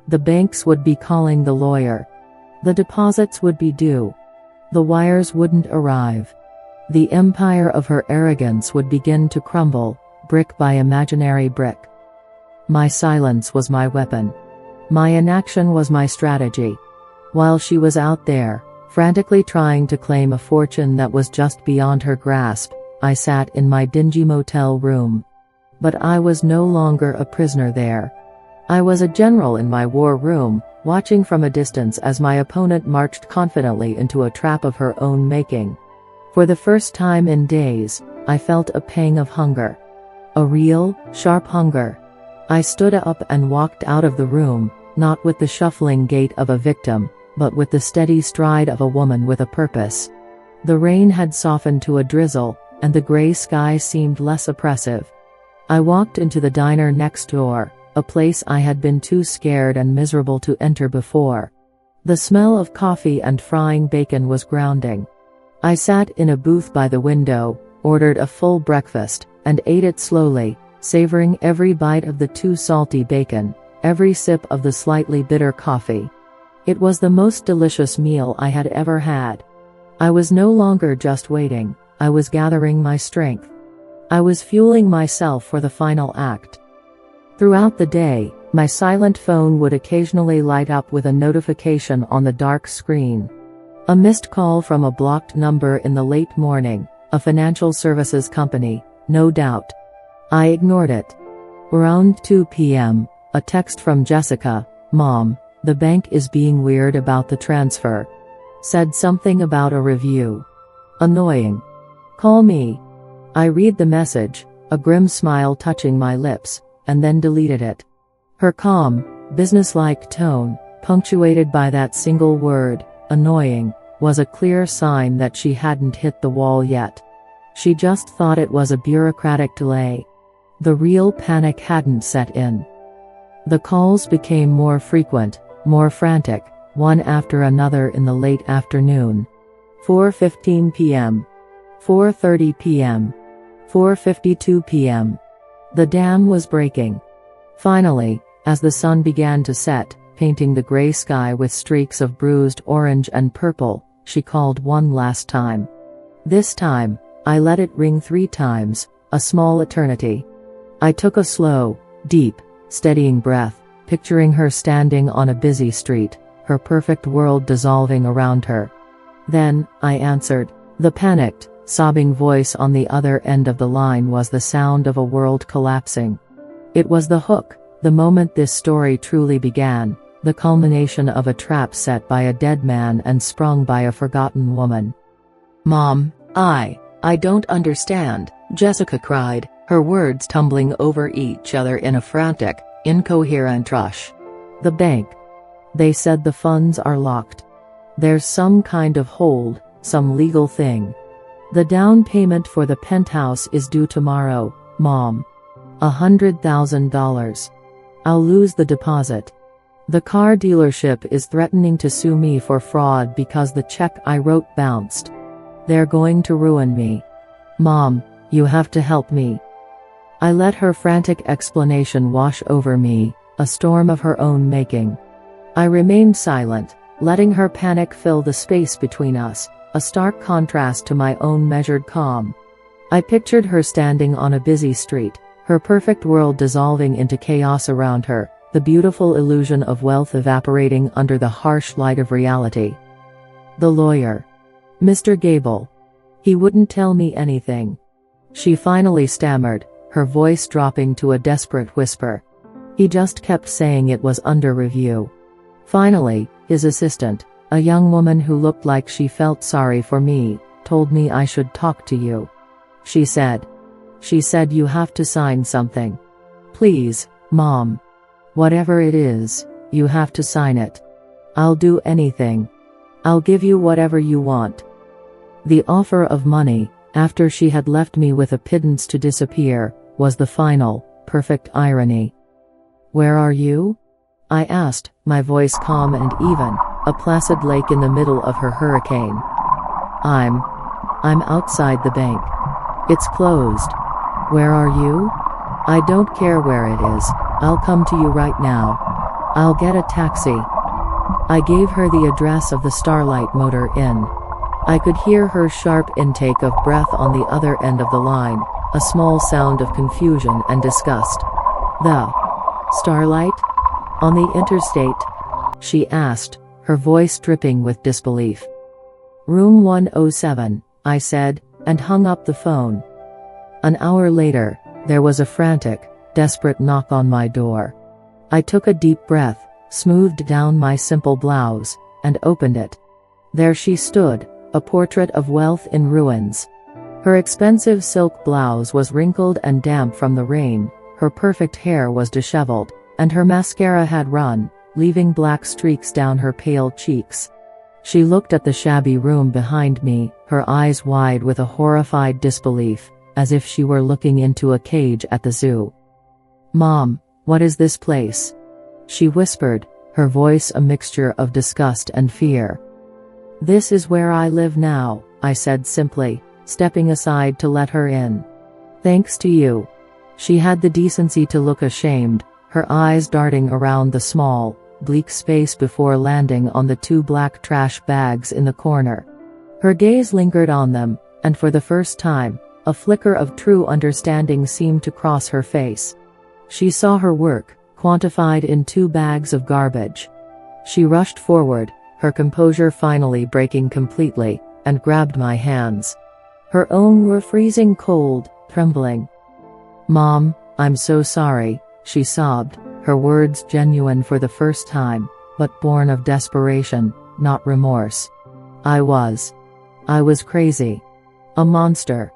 The banks would be calling the lawyer. The deposits would be due. The wires wouldn't arrive. The empire of her arrogance would begin to crumble, brick by imaginary brick. My silence was my weapon. My inaction was my strategy. While she was out there, frantically trying to claim a fortune that was just beyond her grasp, I sat in my dingy motel room. But I was no longer a prisoner there. I was a general in my war room, watching from a distance as my opponent marched confidently into a trap of her own making. For the first time in days, I felt a pang of hunger. A real, sharp hunger. I stood up and walked out of the room, not with the shuffling gait of a victim, but with the steady stride of a woman with a purpose. The rain had softened to a drizzle, and the gray sky seemed less oppressive. I walked into the diner next door, a place I had been too scared and miserable to enter before. The smell of coffee and frying bacon was grounding. I sat in a booth by the window, ordered a full breakfast, and ate it slowly, savoring every bite of the too salty bacon, every sip of the slightly bitter coffee. It was the most delicious meal I had ever had. I was no longer just waiting, I was gathering my strength. I was fueling myself for the final act. Throughout the day, my silent phone would occasionally light up with a notification on the dark screen. A missed call from a blocked number in the late morning, a financial services company, no doubt. I ignored it. Around 2 p.m., a text from Jessica, "Mom, the bank is being weird about the transfer." Said something about a review. Annoying. Call me. I read the message, a grim smile touching my lips, and then deleted it. Her calm, businesslike tone, punctuated by that single word, annoying, was a clear sign that she hadn't hit the wall yet. She just thought it was a bureaucratic delay. The real panic hadn't set in. The calls became more frequent, more frantic, one after another in the late afternoon. 4:15 p.m. 4:30 p.m. 4:52 p.m. The dam was breaking. Finally, as the sun began to set, painting the gray sky with streaks of bruised orange and purple, she called one last time. This time, I let it ring 3 times, a small eternity. I took a slow, deep, steadying breath, picturing her standing on a busy street, her perfect world dissolving around her. Then, I answered. The panicked, sobbing voice on the other end of the line was the sound of a world collapsing. It was the hook, the moment this story truly began, the culmination of a trap set by a dead man and sprung by a forgotten woman. "Mom, I don't understand," Jessica cried, her words tumbling over each other in a frantic, incoherent rush. "The bank. They said the funds are locked. There's some kind of hold, some legal thing. The down payment for the penthouse is due tomorrow, Mom. $100,000. I'll lose the deposit. The car dealership is threatening to sue me for fraud because the check I wrote bounced. They're going to ruin me. Mom, you have to help me." I let her frantic explanation wash over me, a storm of her own making. I remained silent, letting her panic fill the space between us, a stark contrast to my own measured calm. I pictured her standing on a busy street, her perfect world dissolving into chaos around her, the beautiful illusion of wealth evaporating under the harsh light of reality. The lawyer. Mr. Gable. He wouldn't tell me anything. She finally stammered, her voice dropping to a desperate whisper. He just kept saying it was under review. Finally, his assistant, a young woman who looked like she felt sorry for me, told me I should talk to you. She said, "You have to sign something. Please, Mom. Whatever it is, you have to sign it. I'll do anything. I'll give you whatever you want." The offer of money, after she had left me with a pittance to disappear, was the final, perfect irony. "Where are you?" I asked, my voice calm and even, a placid lake in the middle of her hurricane. I'm outside the bank. It's closed. Where are you?" "I don't care where it is, I'll come to you right now. I'll get a taxi." I gave her the address of the Starlight Motor Inn. I could hear her sharp intake of breath on the other end of the line, a small sound of confusion and disgust. "The Starlight? On the interstate?" she asked, her voice dripping with disbelief. "Room 107, I said, and hung up the phone. An hour later, there was a frantic, desperate knock on my door. I took a deep breath, smoothed down my simple blouse, and opened it. There she stood, a portrait of wealth in ruins. Her expensive silk blouse was wrinkled and damp from the rain, her perfect hair was disheveled, and her mascara had run, leaving black streaks down her pale cheeks. She looked at the shabby room behind me, her eyes wide with a horrified disbelief, as if she were looking into a cage at the zoo. "Mom, what is this place?" she whispered, her voice a mixture of disgust and fear. "This is where I live now," I said simply, stepping aside to let her in. "Thanks to you." She had the decency to look ashamed, her eyes darting around the small, bleak space before landing on the 2 black trash bags in the corner. Her gaze lingered on them, and for the first time, a flicker of true understanding seemed to cross her face. She saw her work, quantified in 2 bags of garbage. She rushed forward, her composure finally breaking completely, and grabbed my hands. Her own were freezing cold, trembling. "Mom, I'm so sorry," she sobbed, her words genuine for the first time, but born of desperation, not remorse. I was crazy. A monster.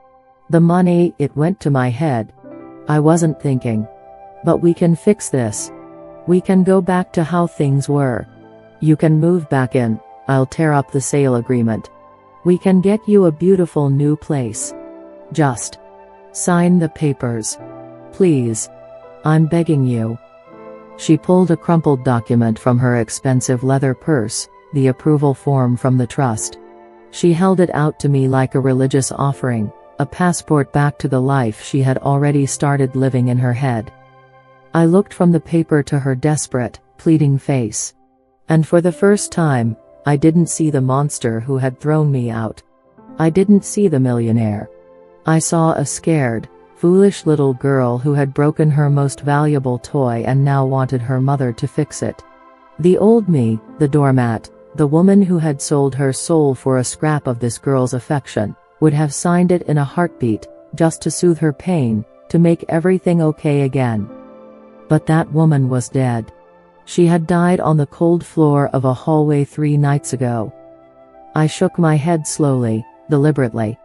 The money, it went to my head. I wasn't thinking. But we can fix this. We can go back to how things were. You can move back in, I'll tear up the sale agreement. We can get you a beautiful new place. Just sign the papers. Please. I'm begging you." She pulled a crumpled document from her expensive leather purse, the approval form from the trust. She held it out to me like a religious offering, a passport back to the life she had already started living in her head. I looked from the paper to her desperate, pleading face. And for the first time, I didn't see the monster who had thrown me out. I didn't see the millionaire. I saw a scared, foolish little girl who had broken her most valuable toy and now wanted her mother to fix it. The old me, the doormat, the woman who had sold her soul for a scrap of this girl's affection, would have signed it in a heartbeat, just to soothe her pain, to make everything okay again. But that woman was dead. She had died on the cold floor of a hallway 3 nights ago. I shook my head slowly, deliberately.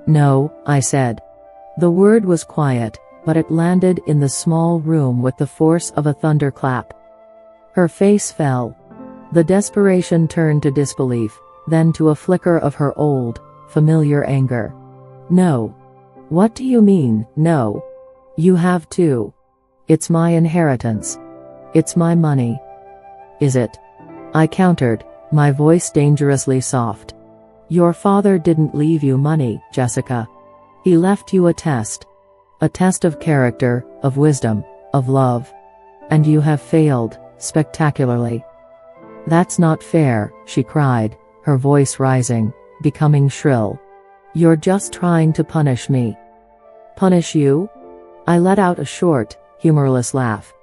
"No," I said. The word was quiet, but it landed in the small room with the force of a thunderclap. Her face fell. The desperation turned to disbelief, then to a flicker of her old, familiar anger. "No." "What do you mean, no? You have to. It's my inheritance. It's my money." "Is it?" I countered, my voice dangerously soft. "Your father didn't leave you money, Jessica. He left you a test. A test of character, of wisdom, of love. And you have failed, spectacularly." "That's not fair," she cried, her voice rising, becoming shrill. "You're just trying to punish me." "Punish you?" I let out a short, humorless laugh.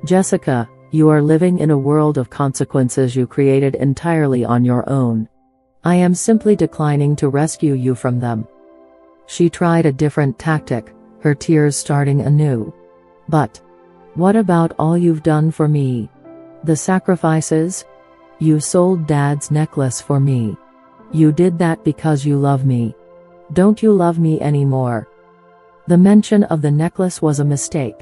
"Jessica, you are living in a world of consequences you created entirely on your own. I am simply declining to rescue you from them." She tried a different tactic, her tears starting anew. "But what about all you've done for me? The sacrifices? You sold Dad's necklace for me. You did that because you love me. Don't you love me anymore?" The mention of the necklace was a mistake.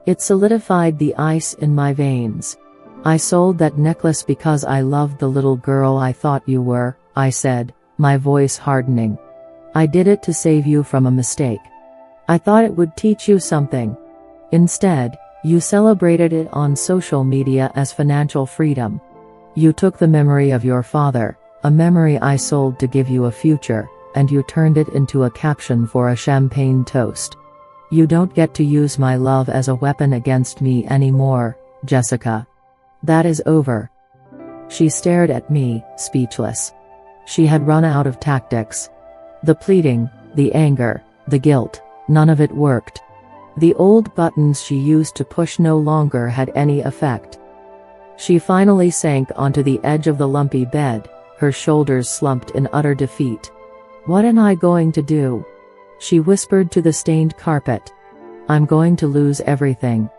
It solidified the ice in my veins. "I sold that necklace because I loved the little girl I thought you were," I said, my voice hardening. "I did it to save you from a mistake. I thought it would teach you something. Instead, you celebrated it on social media as financial freedom. You took the memory of your father, a memory I sold to give you a future, and you turned it into a caption for a champagne toast. You don't get to use my love as a weapon against me anymore, Jessica. That is over." She stared at me, speechless. She had run out of tactics. The pleading, the anger, the guilt, none of it worked. The old buttons she used to push no longer had any effect. She finally sank onto the edge of the lumpy bed, her shoulders slumped in utter defeat. "What am I going to do?" she whispered to the stained carpet. "I'm going to lose everything."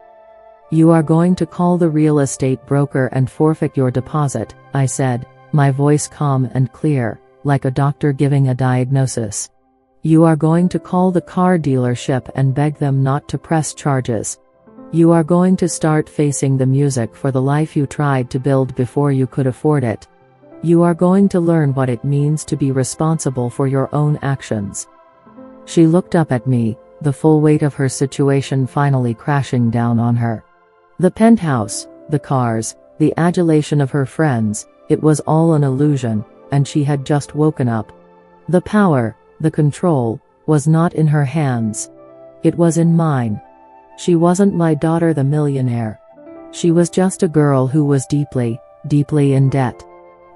You are going to call the real estate broker and forfeit your deposit, I said, my voice calm and clear, like a doctor giving a diagnosis. You are going to call the car dealership and beg them not to press charges. You are going to start facing the music for the life you tried to build before you could afford it. You are going to learn what it means to be responsible for your own actions. She looked up at me, the full weight of her situation finally crashing down on her. The penthouse, the cars, the adulation of her friends, it was all an illusion, and she had just woken up. The power, the control, was not in her hands. It was in mine. She wasn't my daughter the millionaire. She was just a girl who was deeply, deeply in debt.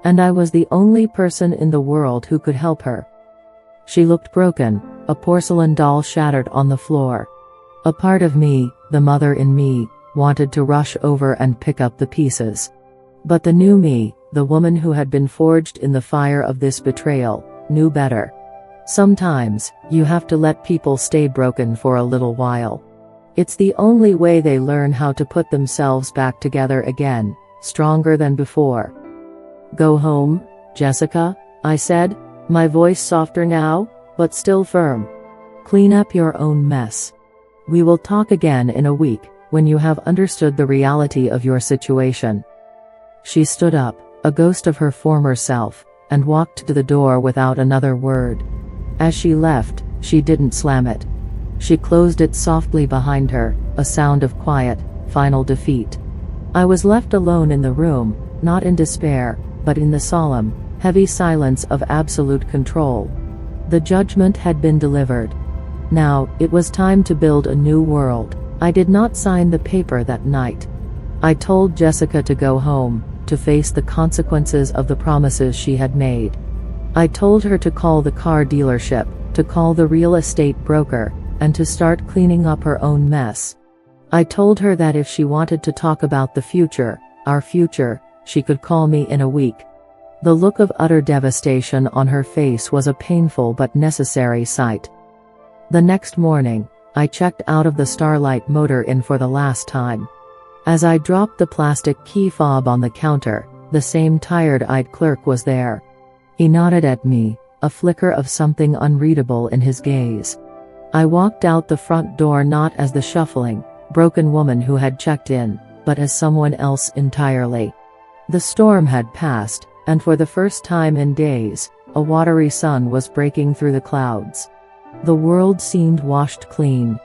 And I was the only person in the world who could help her. She looked broken, a porcelain doll shattered on the floor. A part of me, the mother in me, wanted to rush over and pick up the pieces. But the new me, the woman who had been forged in the fire of this betrayal, knew better. Sometimes, you have to let people stay broken for a little while. It's the only way they learn how to put themselves back together again, stronger than before. Go home, Jessica, I said, my voice softer now, but still firm. Clean up your own mess. We will talk again in a week, when you have understood the reality of your situation. She stood up, a ghost of her former self, and walked to the door without another word. As she left, she didn't slam it. She closed it softly behind her, a sound of quiet, final defeat. I was left alone in the room, not in despair, but in the solemn, heavy silence of absolute control. The judgment had been delivered. Now, it was time to build a new world. I did not sign the paper that night. I told Jessica to go home, to face the consequences of the promises she had made. I told her to call the car dealership, to call the real estate broker, and to start cleaning up her own mess. I told her that if she wanted to talk about the future, our future, she could call me in a week. The look of utter devastation on her face was a painful but necessary sight. The next morning, I checked out of the Starlight Motor Inn for the last time. As I dropped the plastic key fob on the counter, the same tired-eyed clerk was there. He nodded at me, a flicker of something unreadable in his gaze. I walked out the front door not as the shuffling, broken woman who had checked in, but as someone else entirely. The storm had passed, and for the first time in days, a watery sun was breaking through the clouds. The world seemed washed clean.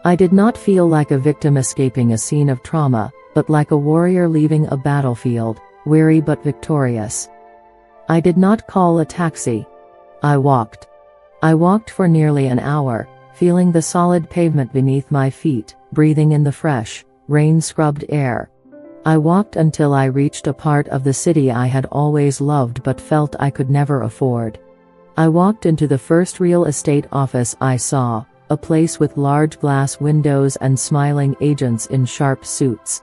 I did not feel like a victim escaping a scene of trauma, but like a warrior leaving a battlefield, weary but victorious. I did not call a taxi. I walked. I walked for nearly an hour, feeling the solid pavement beneath my feet, breathing in the fresh, rain-scrubbed air. I walked until I reached a part of the city I had always loved but felt I could never afford. I walked into the first real estate office I saw, a place with large glass windows and smiling agents in sharp suits.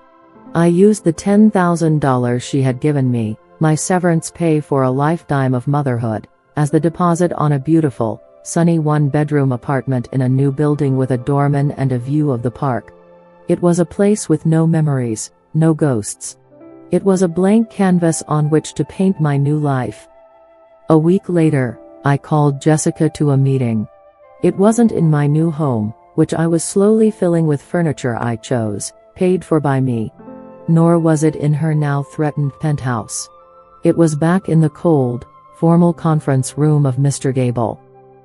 I used the $10,000 she had given me, my severance pay for a lifetime of motherhood, as the deposit on a beautiful, sunny one-bedroom apartment in a new building with a doorman and a view of the park. It was a place with no memories, no ghosts. It was a blank canvas on which to paint my new life. A week later, I called Jessica to a meeting. It wasn't in my new home, which I was slowly filling with furniture I chose, paid for by me. Nor was it in her now threatened penthouse. It was back in the cold, formal conference room of Mr. Gable.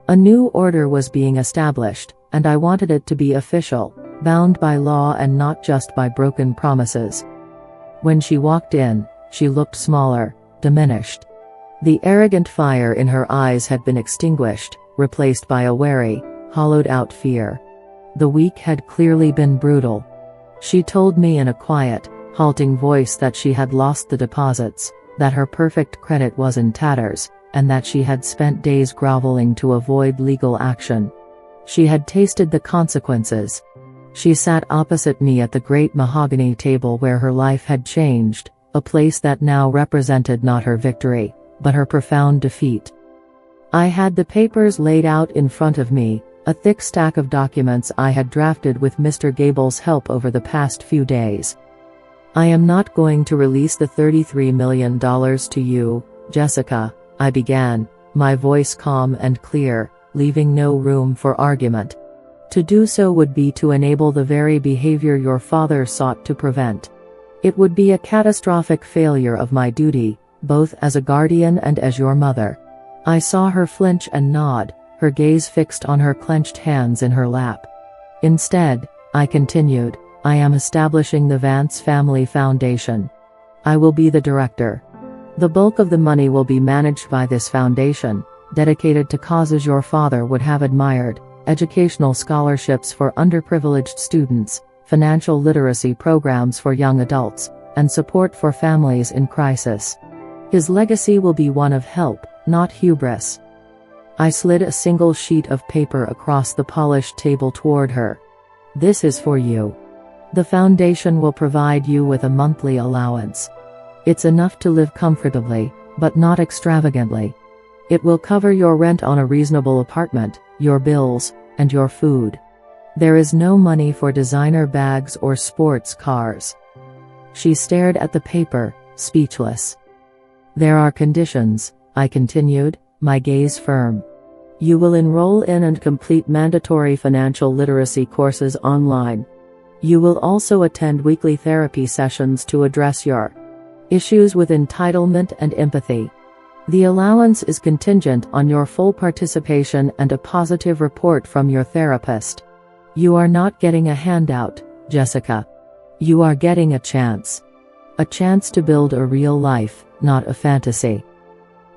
A new order was being established, and I wanted it to be official, bound by law and not just by broken promises. When she walked in, she looked smaller, diminished. The arrogant fire in her eyes had been extinguished, replaced by a wary, hollowed-out fear. The week had clearly been brutal. She told me in a quiet, halting voice that she had lost the deposits, that her perfect credit was in tatters, and that she had spent days groveling to avoid legal action. She had tasted the consequences. She sat opposite me at the great mahogany table where her life had changed, a place that now represented not her victory, but her profound defeat. I had the papers laid out in front of me, a thick stack of documents I had drafted with Mr. Gable's help over the past few days. "I am not going to release the $33 million to you, Jessica," I began, my voice calm and clear, leaving no room for argument. "To do so would be to enable the very behavior your father sought to prevent. It would be a catastrophic failure of my duty, both as a guardian and as your mother." I saw her flinch and nod, her gaze fixed on her clenched hands in her lap. "Instead," I continued, "I am establishing the Vance Family Foundation. I will be the director. The bulk of the money will be managed by this foundation, dedicated to causes your father would have admired: educational scholarships for underprivileged students, financial literacy programs for young adults, and support for families in crisis. His legacy will be one of help, not hubris." I slid a single sheet of paper across the polished table toward her. "This is for you. The foundation will provide you with a monthly allowance. It's enough to live comfortably, but not extravagantly. It will cover your rent on a reasonable apartment, your bills, and your food. There is no money for designer bags or sports cars." She stared at the paper, speechless. "There are conditions," I continued, my gaze firm. "You will enroll in and complete mandatory financial literacy courses online. You will also attend weekly therapy sessions to address your issues with entitlement and empathy. The allowance is contingent on your full participation and a positive report from your therapist. You are not getting a handout, Jessica. You are getting a chance. A chance to build a real life, not a fantasy."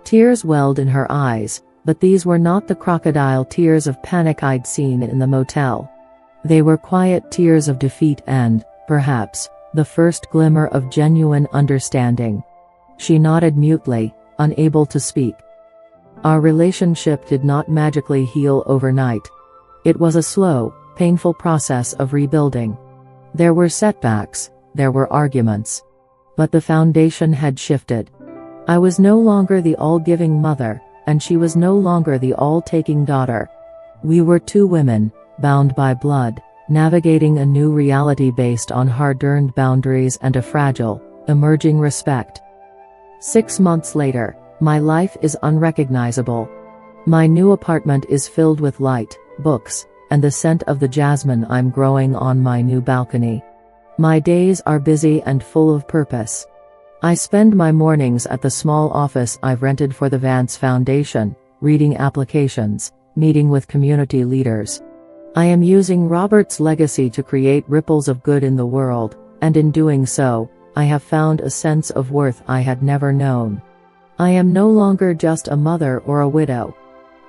Tears welled in her eyes, but these were not the crocodile tears of panic I'd seen in the motel. They were quiet tears of defeat and, perhaps, the first glimmer of genuine understanding. She nodded mutely, unable to speak. Our relationship did not magically heal overnight. It was a slow, painful process of rebuilding. There were setbacks, there were arguments. But the foundation had shifted. I was no longer the all-giving mother, and she was no longer the all-taking daughter. We were two women, bound by blood, navigating a new reality based on hard-earned boundaries and a fragile, emerging respect. 6 months later, my life is unrecognizable. My new apartment is filled with light, books, and the scent of the jasmine I'm growing on my new balcony. My days are busy and full of purpose. I spend my mornings at the small office I've rented for the Vance Foundation, reading applications, meeting with community leaders. I am using Robert's legacy to create ripples of good in the world, and in doing so, I have found a sense of worth I had never known. I am no longer just a mother or a widow.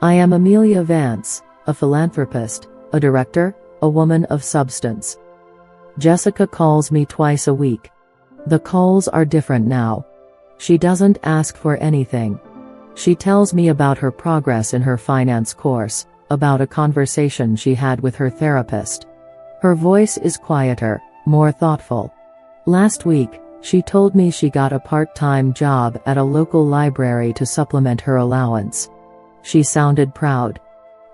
I am Amelia Vance, a philanthropist, a director, a woman of substance. Jessica calls me twice a week. The calls are different now. She doesn't ask for anything. She tells me about her progress in her finance course, about a conversation she had with her therapist. Her voice is quieter, more thoughtful. Last week, she told me she got a part-time job at a local library to supplement her allowance. She sounded proud.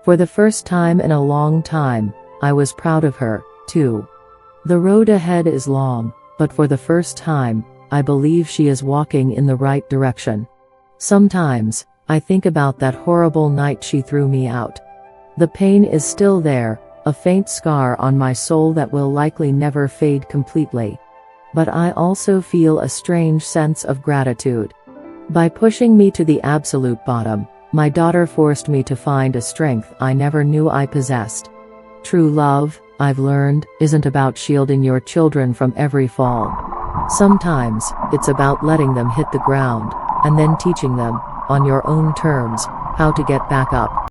For the first time in a long time, I was proud of her, too. The road ahead is long, but for the first time, I believe she is walking in the right direction. Sometimes, I think about that horrible night she threw me out. The pain is still there, a faint scar on my soul that will likely never fade completely. But I also feel a strange sense of gratitude. By pushing me to the absolute bottom, my daughter forced me to find a strength I never knew I possessed. True love, I've learned, isn't about shielding your children from every fall. Sometimes, it's about letting them hit the ground, and then teaching them, on your own terms, how to get back up.